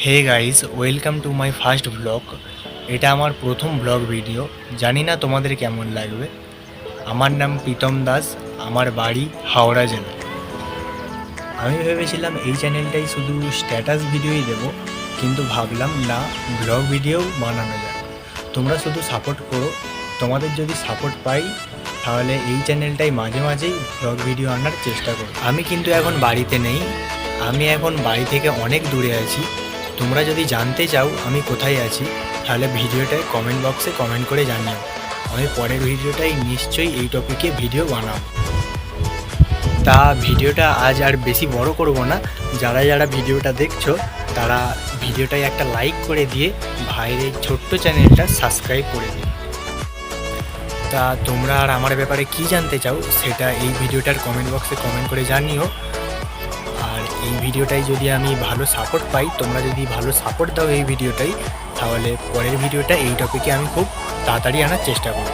Hey guys, welcome to my first blog. এটা আমার প্রথম ব্লগ ভিডিও। জানি না তোমাদের কেমন লাগবে। আমার নাম প্রীতম দাস, আমার বাড়ি হাওড়া জেলায়। আমি ভেবেছিলাম এই চ্যানেলটাই শুধু স্ট্যাটাস ভিডিওই দেবো, কিন্তু ভাবলাম না, ব্লগ ভিডিও বানানো যায়। তোমরা শুধু সাপোর্ট করো। তোমাদের যদি সাপোর্ট পাই তাহলে এই চ্যানেলটাই মাঝে মাঝেই ব্লগ ভিডিও আনার চেষ্টা করো। আমি কিন্তু এখন বাড়িতে নেই, আমি এখন বাড়ি থেকে অনেক দূরে আছি। তোমরা যদি জানতে চাও আমি কোথায় আছি, তাহলে ভিডিওটায় কমেন্ট বক্সে কমেন্ট করে জানিও। আমি পরের ভিডিওটাই নিশ্চয়ই এই টপিকে ভিডিও বানাবো। তা ভিডিওটা আজ আর বেশি বড় করব না। যারা যারা ভিডিওটা দেখছো তারা ভিডিওটায় একটা লাইক করে দিয়ে ভাইয়ের এই ছোট্ট চ্যানেলটা সাবস্ক্রাইব করে দিও। তা তোমরা আর আমার ব্যাপারে কি জানতে চাও সেটা এই ভিডিওটার কমেন্ট বক্সে কমেন্ট করে জানিও। আর এই ভিডিওটাই যদি আমি ভালো সাপোর্ট পাই, তোমরা যদি ভালো সাপোর্ট দাও এই ভিডিওটাই, তাহলে পরের ভিডিওটা এই টপিকে আমি খুব তাড়াতাড়ি আনার চেষ্টা করব।